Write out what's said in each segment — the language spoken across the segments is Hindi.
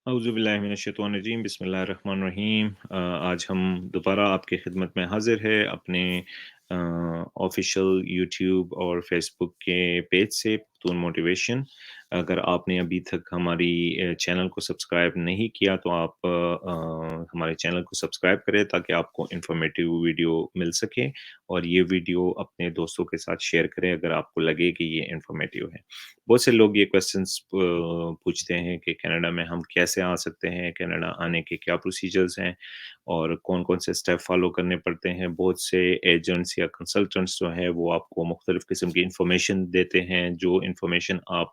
औज़ुबिल्लाहिमिनश्शैतानिर्रजीम बिस्मिल्लाहिर्रहमानिर्रहीम। आज हम दोबारा आपकी खिदमत में हाज़िर है अपने ऑफ़िशियल यूट्यूब और फ़ेसबुक के पेज से पुख्तून मोटिवेशन। अगर आपने अभी तक हमारी चैनल को सब्सक्राइब नहीं किया तो आप हमारे चैनल को सब्सक्राइब करें ताकि आपको इन्फॉर्मेटिव वीडियो मिल सके और ये वीडियो अपने दोस्तों के साथ शेयर करें अगर आपको लगे कि ये इन्फॉर्मेटिव है। बहुत से लोग ये क्वेश्चंस पूछते हैं कि कनाडा में हम कैसे आ सकते हैं, कनाडा आने के क्या प्रोसीजर्स हैं और कौन-कौन से स्टेप फॉलो करने पड़ते हैं। बहुत से एजेंट्स या कंसल्टेंट्स जो हैं वो आपको मुख्तलिफ़ किस्म की इन्फॉर्मेशन देते हैं, जो इन्फॉर्मेशन आप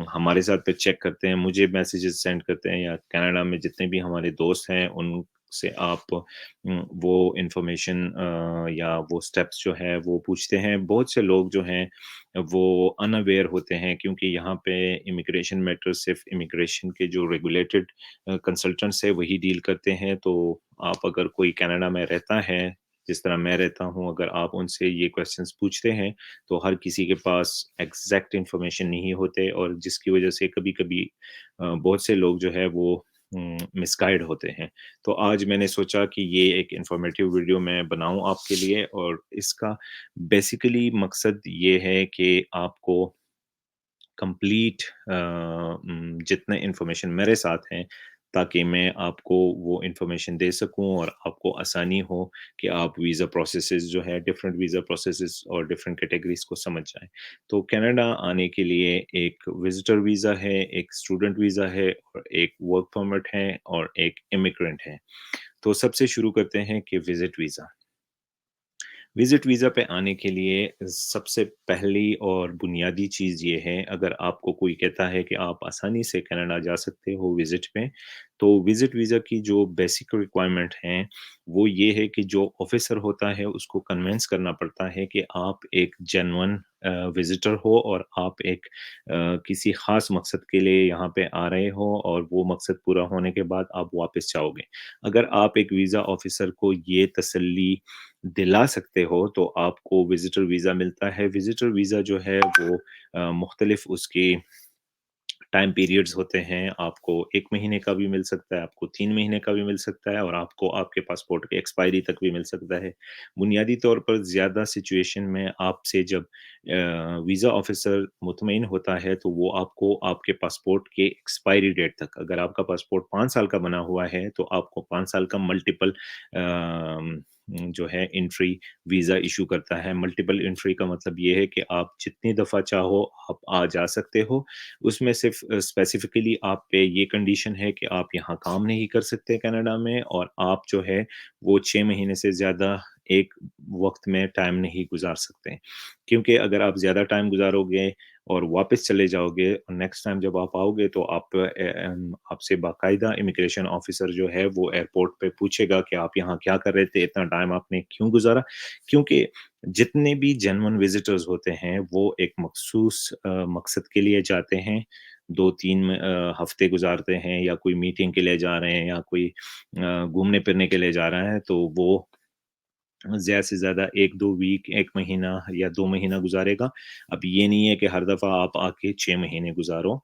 हमारे साथ पे चेक करते हैं, मुझे मैसेजेस सेंड करते हैं या कनाडा में जितने भी हमारे दोस्त हैं उनसे आप वो इन्फॉर्मेशन या वो स्टेप्स जो है वो पूछते हैं। बहुत से लोग जो हैं वो अनअवेयर होते हैं क्योंकि यहाँ पे इमिग्रेशन मैटर्स सिर्फ इमिग्रेशन के जो रेगुलेटेड कंसल्टेंट्स है वही डील करते हैं। तो आप अगर कोई कनाडा में रहता है, जिस तरह मैं रहता हूँ, अगर आप उनसे ये क्वेश्चंस पूछते हैं तो हर किसी के पास एग्जैक्ट इन्फॉर्मेशन नहीं होते और जिसकी वजह से कभी-कभी बहुत से लोग जो है वो मिसगाइड होते हैं। तो आज मैंने सोचा कि ये एक इन्फॉर्मेटिव वीडियो मैं बनाऊँ आपके लिए और इसका बेसिकली मकसद ये है कि आपको कंप्लीट जितने इन्फॉर्मेशन मेरे साथ हैं ताकि मैं आपको वो इन्फॉर्मेशन दे सकूं और आपको आसानी हो कि आप वीज़ा प्रोसेसेस जो है डिफरेंट वीज़ा प्रोसेसेस और डिफरेंट कैटेगरीज को समझ जाएं। तो कनाडा आने के लिए एक विजिटर वीज़ा है, एक स्टूडेंट वीज़ा है और एक वर्क परमिट है और एक इमिग्रेंट है। तो सबसे शुरू करते हैं कि विजिट वीज़ा। विज़िट वीज़ा पे आने के लिए सबसे पहली और बुनियादी चीज़ ये है, अगर आपको कोई कहता है कि आप आसानी से कनाडा जा सकते हो विज़िट पे, तो विज़िट वीज़ा की जो बेसिक रिक्वायरमेंट हैं, वो ये है कि जो ऑफ़िसर होता है, उसको कन्विंस करना पड़ता है कि आप एक जेन्युइन विज़िटर हो और आप एक किसी ख़ास मकसद के लिए यहाँ पे आ रहे हो और वो मकसद पूरा होने के बाद आप वापस जाओगे। अगर आप एक वीज़ा ऑफ़िसर को ये तसल्ली दिला सकते हो तो आपको विज़िटर वीज़ा मिलता है। विज़िटर वीज़ा जो है वो मुख्तलिफ़ उसकी टाइम पीरियड्स होते हैं। आपको 1 महीने का भी मिल सकता है, आपको 3 महीने का भी मिल सकता है और आपको आपके पासपोर्ट की एक्सपायरी तक भी मिल सकता है। बुनियादी तौर पर ज़्यादा सिचुएशन में आपसे जब वीज़ा ऑफ़िसर मुतमईन होता है तो वो आपको आपके पासपोर्ट के एक्सपायरी डेट तक, अगर आपका पासपोर्ट 5 साल का बना हुआ है तो आपको 5 साल का मल्टीपल जो है एंट्री वीज़ा इश्यू करता है। मल्टीपल एंट्री का मतलब ये है कि आप जितनी दफ़ा चाहो आप आ जा सकते हो। उसमें सिर्फ़ स्पेसिफ़िकली आप पे ये कंडीशन है कि आप यहाँ काम नहीं कर सकते कनाडा में और आप जो है वो 6 महीने से ज़्यादा एक वक़्त में टाइम नहीं गुज़ार सकते। क्योंकि अगर आप ज़्यादा टाइम गुज़ारोगे और वापस चले जाओगे और नेक्स्ट टाइम जब आप आओगे तो आपसे बाकायदा इमिग्रेशन ऑफ़िसर जो है वो एयरपोर्ट पे पूछेगा कि आप यहाँ क्या कर रहे थे? इतना टाइम आपने क्यों गुज़ारा? क्योंकि जितने भी जेन्युइन विज़िटर्स होते हैं, वो एक मखसूस मकसद के लिए जाते हैं। 2-3 हफ़्ते गुज़ारते हैं या कोई मीटिंग के लिए जा रहे हैं या कोई घूमने-फिरने के लिए जा रहा है, तो वो ज़्यादा से ज़्यादा 1-2 वीक, 1 महीना या 2 महीना गुज़ारेगा। अब ये नहीं है कि हर दफ़ा आप आके 6 महीने गुज़ारो।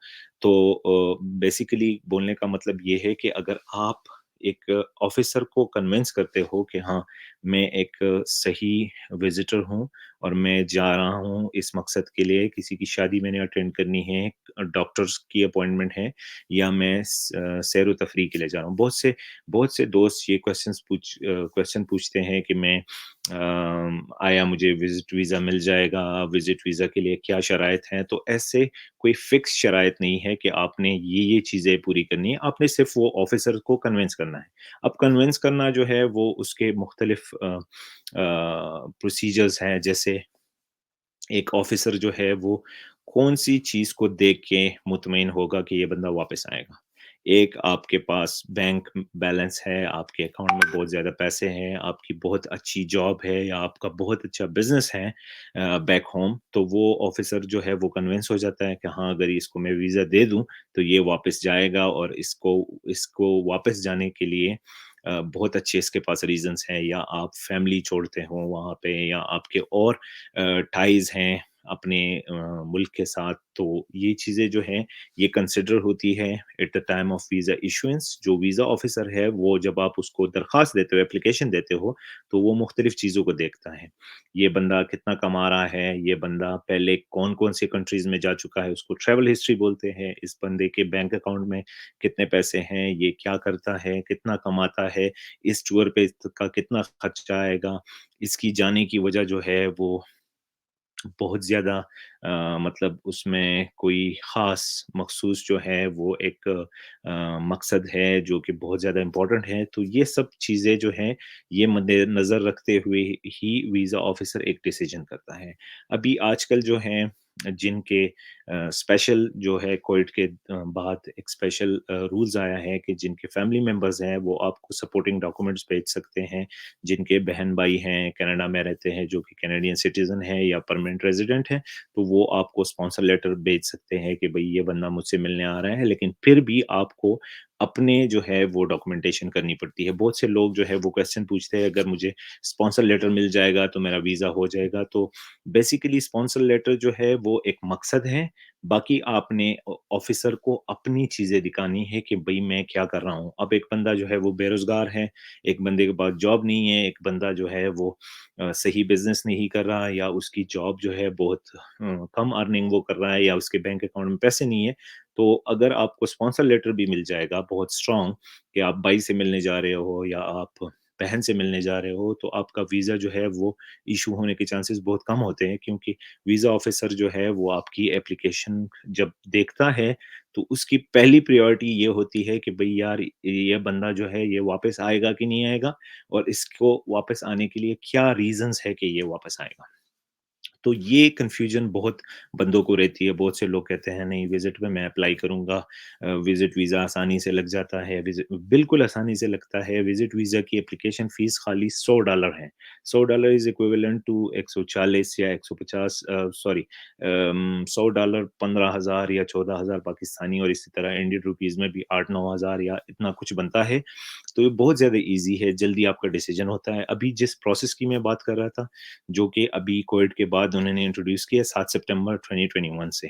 तो बेसिकली बोलने का मतलब ये है कि अगर आप एक ऑफ़िसर को कन्विंस करते हो कि हाँ, मैं एक सही विज़िटर हूँ और मैं जा रहा हूँ इस मकसद के लिए, किसी की शादी मैंने अटेंड करनी है, डॉक्टर्स की अपॉइंटमेंट है या मैं सैर-ओ-तफरीह के लिए जा रहा हूँ। बहुत से दोस्त ये क्वेश्चन पूछते हैं कि मैं आया मुझे विज़िट वीज़ा मिल जाएगा, विज़िट वीज़ा के लिए क्या शराइत हैं? तो ऐसे कोई फ़िक्स शराइत नहीं है कि आपने ये चीज़ें पूरी करनी है, आपने सिर्फ़ वो ऑफ़िसर को कन्विंस करना है। अब कन्विंस करना जो है वो उसके मुख्तलिफ़ प्रोसीजर्स हैं, जैसे एक ऑफ़िसर जो है वो कौन-सी चीज़ को देख के मुतमईन होगा कि ये बंदा वापस आएगा। एक आपके पास बैंक बैलेंस है, आपके अकाउंट में बहुत ज़्यादा पैसे हैं, आपकी बहुत अच्छी जॉब है या आपका बहुत अच्छा बिज़नेस है बैक होम, तो वो ऑफ़िसर जो है वो कन्विंस हो जाता है कि हाँ, अगर इसको मैं वीज़ा दे दूँ, तो ये वापस जाएगा और इसको इसको वापस जाने के लिए बहुत अच्छे इसके पास रीज़न्स हैं या आप फैमिली छोड़ते हो वहाँ पे या आपके और टाइज़ हैं अपने मुल्क के साथ, तो ये चीज़ें जो हैं, ये कंसिडर होती है at the time of visa issuance. जो वीज़ा ऑफ़िसर है, वो जब आप उसको दरख़्वास्त देते हो, एप्लीकेशन देते हो, तो वो मुख्तलिफ़ चीज़ों को देखता है। ये बंदा कितना कमा रहा है, ये बंदा पहले कौन-कौन सी कंट्रीज़ में जा चुका है, उसको ट्रैवल हिस्ट्री बोलते हैं, इस बंदे के बैंक अकाउंट में कितने पैसे हैं, ये क्या करता है, कितना कमाता है, इस टूर पे इसका कितना खर्चा आएगा, इसकी जाने की वजह जो है वो बहुत ज़्यादा मतलब उसमें कोई ख़ास मख़सूस जो है वो एक मकसद है जो कि बहुत ज़्यादा इम्पोर्टेंट है। तो ये सब चीज़ें जो हैं, ये मद्देनज़र रखते हुए ही वीज़ा ऑफ़िसर एक डिसीज़न करता है। अभी आजकल जो हैं जिनके स्पेशल जो है कोविड के बाद एक स्पेशल रूल्स आया है कि जिनके फैमिली मेंबर्स हैं, वो आपको सपोर्टिंग डॉक्यूमेंट्स भेज सकते हैं। जिनके बहन-भाई हैं, कनाडा में रहते हैं, जो कि कैनेडियन सिटीज़न हैं या परमानेंट रेज़िडेंट हैं, तो वो आपको स्पॉन्सर लेटर भेज सकते हैं कि भई ये बंदा मुझसे मिलने आ रहा है, लेकिन फिर भी आपको अपने जो है वो डॉक्यूमेंटेशन करनी पड़ती है। बहुत से लोग जो है वो क्वेश्चन पूछते हैं, अगर मुझे स्पॉन्सर लेटर मिल जाएगा तो मेरा वीज़ा हो जाएगा। तो बेसिकली स्पॉन्सर लेटर जो है वो एक मकसद है, बाकी आपने ऑफ़िसर को अपनी चीज़ें दिखानी है कि भई मैं क्या कर रहा हूँ। अब एक बंदा जो है वो बेरोज़गार है, एक बंदे के पास जॉब नहीं है, एक बंदा जो है वो सही बिज़नेस नहीं कर रहा या उसकी जॉब जो है बहुत कम अर्निंग वो कर रहा है या उसके बैंक अकाउंट में पैसे नहीं है। तो अगर आपको स्पॉन्सर लेटर भी मिल जाएगा बहुत स्ट्रॉन्ग कि आप भाई से मिलने जा रहे हो या आप बहन से मिलने जा रहे हो, तो आपका वीज़ा जो है वो इश्यू होने के चांसेस बहुत कम होते हैं, क्योंकि वीज़ा ऑफ़िसर जो है वो आपकी एप्लीकेशन जब देखता है, तो उसकी पहली प्रायोरिटी ये होती है कि भई यार ये बंदा जो है ये वापस आएगा कि नहीं आएगा और इसको वापस आने के लिए क्या रीज़न्स है कि ये वापस आएगा। तो ये कन्फ्यूज़न बहुत बंदों को रहती है। बहुत से लोग कहते हैं नहीं विज़िट में मैं अप्लाई करूँगा, विज़िट वीज़ा आसानी से लग जाता है, विज़िट बिल्कुल आसानी से लगता है। विज़िट वीज़ा की एप्लीकेशन फ़ीस खाली $100 है। $100 इज़ इक्विवेलेंट टू 140 या 150 सॉरी $100 15,000 या 14,000 पाकिस्तानी और इसी तरह इंडियन रुपीज़ में भी 8-9 हज़ार या इतना कुछ बनता है। तो ये बहुत ज़्यादा ईज़ी है, जल्दी आपका डिसीज़न होता है। अभी जिस प्रोसेस की मैं बात कर रहा था, जो कि अभी कोविड के बाद उन्होंने इंट्रोड्यूस किया 7 सितंबर 2021 से।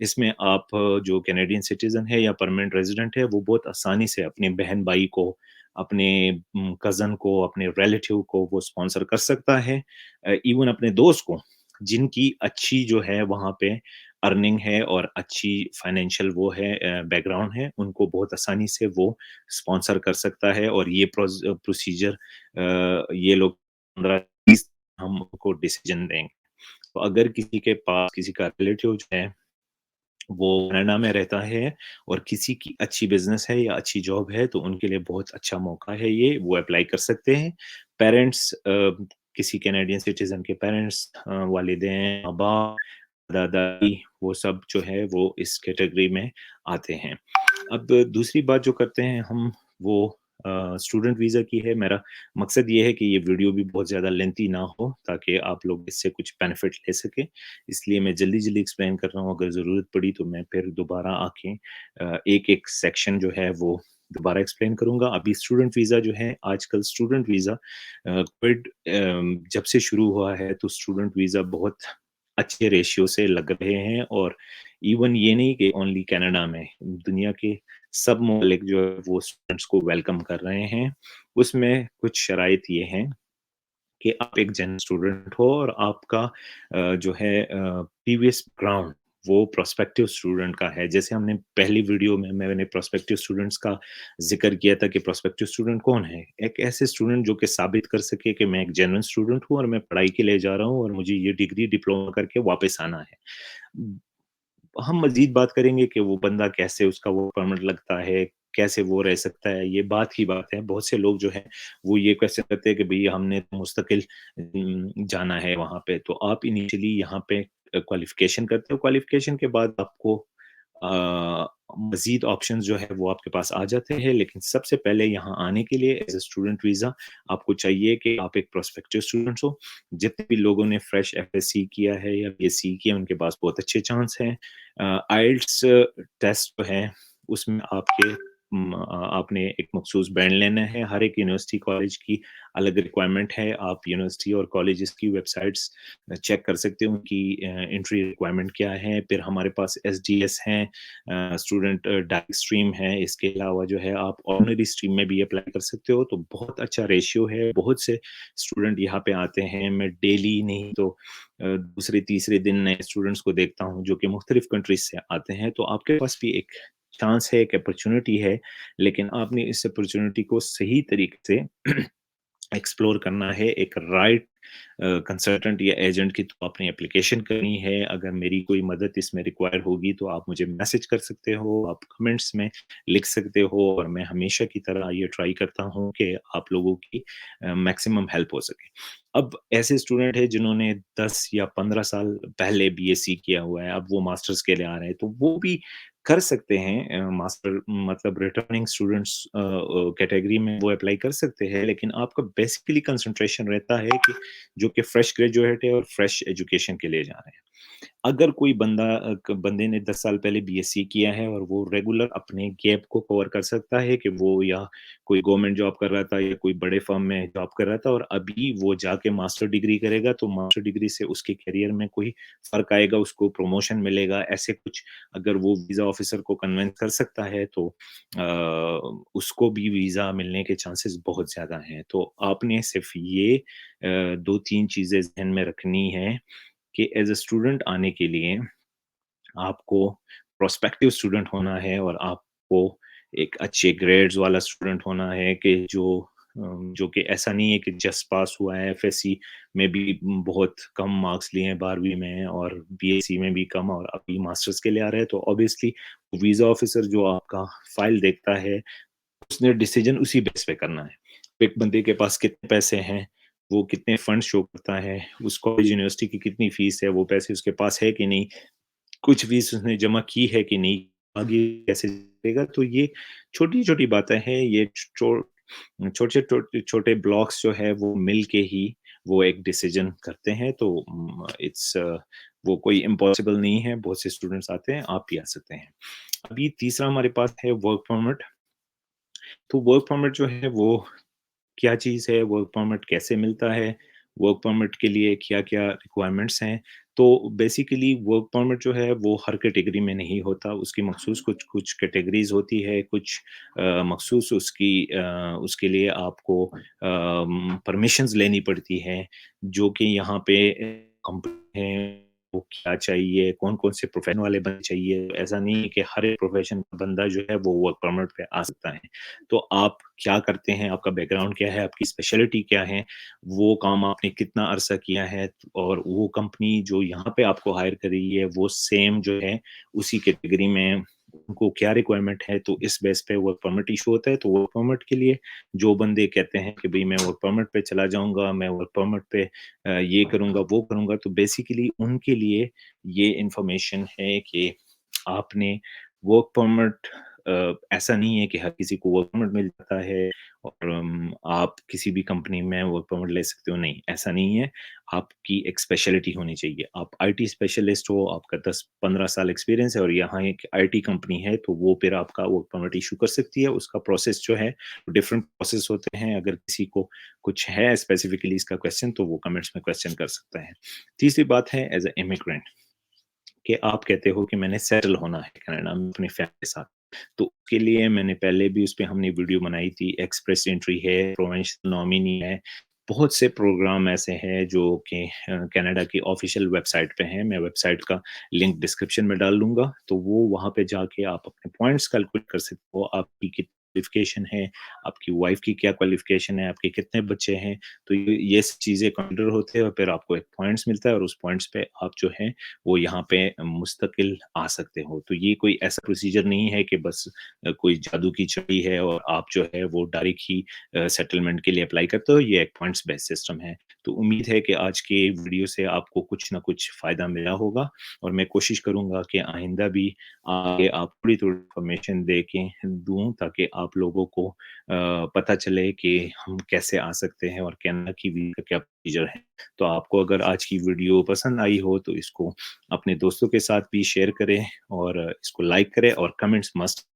इसमें आप जो कैनेडियन सिटीज़न है या परमानेंट रेज़िडेंट है, वो बहुत आसानी से अपने बहन-भाई को, अपने कज़न को, अपने रिलेटिव को वो स्पॉन्सर कर सकता है। इवन अपने दोस्त को, जिनकी अच्छी जो है वहाँ पे अर्निंग है और अच्छी फाइनेंशियल वो है बैकग्राउंड है, उनको बहुत आसानी से वो स्पॉन्सर कर सकता है और ये प्रोसीजर ये लोग 15-20 हम उनको डिसीजन देंगे। तो अगर किसी के पास किसी का रिलेटिव जो है, वो कनाडा में रहता है और किसी की अच्छी बिज़नेस है या अच्छी जॉब है, तो उनके लिए बहुत अच्छा मौका है ये, वो अप्लाई कर सकते हैं। पेरेंट्स किसी कैनेडियन सिटीज़न के पेरेंट्स वालिदैन, माँ-बाप, दादा-दादी, वो सब जो है वो इस कैटेगरी में आते हैं। अब दूसरी बात जो करते हैं हम वो स्टूडेंट वीज़ा की है। मेरा मकसद ये है कि ये वीडियो भी बहुत ज़्यादा लेंथी ना हो ताकि आप लोग इससे कुछ बेनिफिट ले सकें। इसलिए मैं जल्दी-जल्दी एक्सप्लेन कर रहा हूँ, अगर ज़रूरत पड़ी तो मैं फिर दोबारा आके एक-एक सेक्शन जो है वो दोबारा एक्सप्लेन करूँगा। अभी स्टूडेंट वीज़ा जो है, आजकल स्टूडेंट वीज़ा कोविड जब से शुरू हुआ है तो स्टूडेंट वीज़ा बहुत अच्छे रेशियो से लग रहे हैं और इवन ये नहीं कि ओनली कनाडा में, दुनिया के सब ममालिक जो है वो स्टूडेंट्स को वेलकम कर रहे हैं। उसमें कुछ शराइत ये हैं कि आप एक जेन्युइन स्टूडेंट हो और आपका जो है प्रीवियस बैकग्राउंड वो प्रोस्पेक्टिव स्टूडेंट का है। जैसे हमने पहली वीडियो में मैंने प्रोस्पेक्टिव स्टूडेंट्स का ज़िक्र किया था कि प्रोस्पेक्टिव स्टूडेंट कौन है? एक ऐसे स्टूडेंट जो कि साबित कर सके कि मैं एक जेन्युइन स्टूडेंट हूँ और मैं पढ़ाई के लिए जा रहा हूँ और मुझे ये डिग्री डिप्लोमा करके वापस आना है। हम मज़ीद बात करेंगे कि वो बंदा कैसे उसका वो परमिट लगता है, कैसे वो रह सकता है, ये बात की बात है। बहुत से लोग जो हैं, वो ये क्वेश्चन करते हैं कि भई हमने तो मुस्तकिल जाना है वहाँ पे। तो आप इनिशियली यहाँ पे क्वालिफ़िकेशन करते हो, क्वालिफ़िकेशन के बाद आपको मज़ीद ऑप्शंस जो है वो आपके पास आ जाते हैं। लेकिन सबसे पहले यहाँ आने के लिए एज़ अ स्टूडेंट वीज़ा आपको चाहिए कि आप एक प्रोस्पेक्टिव स्टूडेंट्स हो। जितने भी लोगों ने फ्रेश एफएससी किया है या बीएससी किया है, उनके पास बहुत अच्छे चांस हैं। आइल्ट्स टेस्ट जो है, उसमें आपके आपने एक मखसूस बैंड लेना है। हर एक यूनिवर्सिटी, कॉलेज की अलग रिक्वायरमेंट है। आप यूनिवर्सिटी और कॉलेजेस की वेबसाइट्स चेक कर सकते हो, उनकी एंट्री रिक्वायरमेंट क्या है। फिर हमारे पास एसडीएस हैं, स्टूडेंट डायरेक्ट स्ट्रीम है। इसके अलावा जो है आप ऑर्डिनरी स्ट्रीम में भी अप्लाई कर सकते हो। तो बहुत अच्छा रेशियो है, बहुत से स्टूडेंट यहाँ पे आते हैं। मैं डेली नहीं तो दूसरे तीसरे दिन नए स्टूडेंट्स को देखता हूँ जो कि मुख्तलिफ कंट्रीज से आते हैं। तो आपके पास भी एक चांस है, एक अपॉर्चुनिटी है, लेकिन आपने इस अपॉर्चुनिटी को सही तरीके से एक्सप्लोर करना है। एक राइट कंसल्टेंट या एजेंट की तो आपने एप्लीकेशन करनी है। अगर मेरी कोई मदद इसमें रिक्वायर होगी तो आप मुझे मैसेज कर सकते हो, आप कमेंट्स में लिख सकते हो, और मैं हमेशा की तरह ये ट्राई करता हूँ कि आप लोगों की मैक्सिमम हेल्प हो सके। अब ऐसे स्टूडेंट हैं जिन्होंने 10 या 15 साल पहले बीएससी किया हुआ है, अब वो मास्टर्स के लिए आ रहे हैं, तो वो भी कर सकते हैं। मास्टर मतलब रिटर्निंग स्टूडेंट्स कैटेगरी में वो अप्लाई कर सकते हैं, लेकिन आपका बेसिकली कंसंट्रेशन रहता है कि जो कि फ्रेश ग्रेजुएट है और फ्रेश एजुकेशन के लिए जा रहे हैं। अगर कोई बंदे ने 10 साल पहले बीएससी किया है और वो रेगुलर अपने गैप को कवर कर सकता है कि वो या कोई गवर्नमेंट जॉब कर रहा था या कोई बड़े फर्म में जॉब कर रहा था, और अभी वो जाके मास्टर डिग्री करेगा, तो मास्टर डिग्री से उसके करियर में कोई फ़र्क आएगा, उसको प्रमोशन मिलेगा, ऐसे कुछ अगर वो वीज़ा ऑफ़िसर को कन्विंस कर सकता है तो उसको भी वीज़ा मिलने के चांसेस बहुत ज़्यादा हैं। तो आपने सिर्फ़ ये 2-3 चीज़ें ज़हन में रखनी है कि एज़ अ स्टूडेंट आने के लिए आपको प्रोस्पेक्टिव स्टूडेंट होना है, और आपको एक अच्छे ग्रेड्स वाला स्टूडेंट होना है कि जो कि ऐसा नहीं है कि जस्ट पास हुआ है, एफएससी में भी बहुत कम मार्क्स लिए हैं 12वीं में, और बीएससी में भी कम, और अभी मास्टर्स के लिए आ रहे हैं। तो ऑब्वियसली वीज़ा ऑफिसर जो आपका फाइल देखता है, उसने डिसीजन उसी बेस पे करना है। एक बंदे के पास कितने पैसे हैं, वो कितने फंड शो करता है, उस कॉलेज यूनिवर्सिटी की कितनी फीस है, वो पैसे उसके पास है कि नहीं, कुछ फीस उसने जमा की है कि नहीं, आगे कैसे चलेगा। तो ये छोटी-छोटी बातें हैं, ये छोटे ब्लॉक्स जो है वो मिल के ही वो एक डिसीजन करते हैं। तो वो कोई इम्पॉसिबल नहीं है, बहुत से स्टूडेंट्स आते हैं, आप भी आ सकते हैं। अभी तीसरा हमारे पास है वर्क परमिट। तो वर्क परमिट जो है वो क्या चीज़ है, वर्क परमिट कैसे मिलता है, वर्क परमिट के लिए क्या-क्या रिक्वायरमेंट्स हैं। तो बेसिकली वर्क परमिट जो है वो हर कैटेगरी में नहीं होता, उसकी मखसूस कुछ-कुछ कैटेगरीज़ होती है, कुछ मखसूस उसके लिए आपको परमिशंस लेनी पड़ती हैं, जो कि यहाँ पे कंपनी है, वो क्या चाहिए, कौन-कौन से प्रोफ़ेशन वाले बंदे चाहिए। ऐसा नहीं है कि हर एक प्रोफ़ेशन का बंदा जो है वो वर्क परमिट पे आ सकता है। तो आप क्या करते हैं, आपका बैकग्राउंड क्या है, आपकी स्पेशलिटी क्या है, वो काम आपने कितना अरसा किया है, और वो कंपनी जो यहाँ पे आपको हायर कर रही है, वो सेम जो है उसी कैटेगरी में उनको क्या रिक्वायरमेंट है, तो इस बेस पे वर्क परमिट इशू होता है। तो वर्क परमिट के लिए जो बंदे कहते हैं कि भई मैं वर्क परमिट पे चला जाऊँगा, मैं वर्क परमिट पे ये करूँगा, वो करूँगा, तो बेसिकली उनके लिए ये इन्फॉर्मेशन है कि आपने वर्क परमिट ऐसा नहीं है कि हर किसी को वर्क परमिट मिल जाता है और आप किसी भी कंपनी में वर्क परमिट ले सकते हो, नहीं, ऐसा नहीं है। आपकी एक स्पेशलिटी होनी चाहिए। आप आईटी स्पेशलिस्ट हो, आपका 10-15 साल एक्सपीरियंस है और यहाँ एक आईटी कंपनी है, तो वो फिर आपका वर्क परमिट इश्यू कर सकती है। उसका प्रोसेस जो है, डिफरेंट प्रोसेस होते हैं। अगर किसी को कुछ है स्पेसिफिकली इसका क्वेश्चन, तो वो कमेंट्स में क्वेश्चन कर सकता है। तीसरी बात है एज़ अ इमिग्रेंट, कि आप कहते हो कि मैंने सेटल होना है कनाडा में अपनी फैमिली के साथ। तो उसके लिए मैंने पहले भी उसपे हमने वीडियो बनाई थी, एक्सप्रेस एंट्री है, प्रोविंशियल नॉमिनी है, बहुत से प्रोग्राम ऐसे हैं जो कि कनाडा की ऑफ़िशियल वेबसाइट पे हैं। मैं वेबसाइट का लिंक डिस्क्रिप्शन में डाल दूँगा, तो वो वहाँ पे जाके आप अपने पॉइंट्स कैलकुलेट कर सकते हो, आपकी कितनी क्वालिफ़िकेशन है, आपकी वाइफ़ की क्या क्वालिफ़िकेशन है, आपके कितने बच्चे हैं, तो ये सब चीज़ें कंसिडर होते हैं और फिर आपको एक पॉइंट्स मिलता है और उस पॉइंट्स पे आप जो है वो यहाँ पे मुस्तकिल आ सकते हो। तो ये कोई ऐसा प्रोसीजर नहीं है कि बस कोई जादू की छड़ी है और आप जो है वो डायरेक्ट ही सेटलमेंट के लिए अप्लाई करते हो, ये एक पॉइंट्स बेस्ड सिस्टम है। तो उम्मीद है कि आज के वीडियो से आपको कुछ ना कुछ फ़ायदा मिला होगा, और मैं कोशिश करूँगा कि आइंदा भी आगे आप थोड़ी-थोड़ी इन्फॉर्मेशन दे के दूँ, ताकि आप लोगों को पता चले कि हम कैसे आ सकते हैं और कनाडा की वीज़ा का क्या प्रोसीजर है। तो आपको अगर आज की वीडियो पसंद आई हो तो इसको अपने दोस्तों के साथ भी शेयर करें, और इसको लाइक करें, और कमेंट्स मस्ट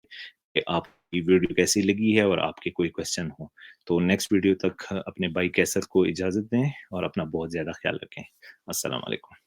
कि आपकी वीडियो कैसी लगी है और आपके कोई क्वेश्चन हो। तो नेक्स्ट वीडियो तक अपने भाई कैसर को इजाज़त दें और अपना बहुत ज़्यादा ख़्याल रखें। अस्सलाम वालेकुम।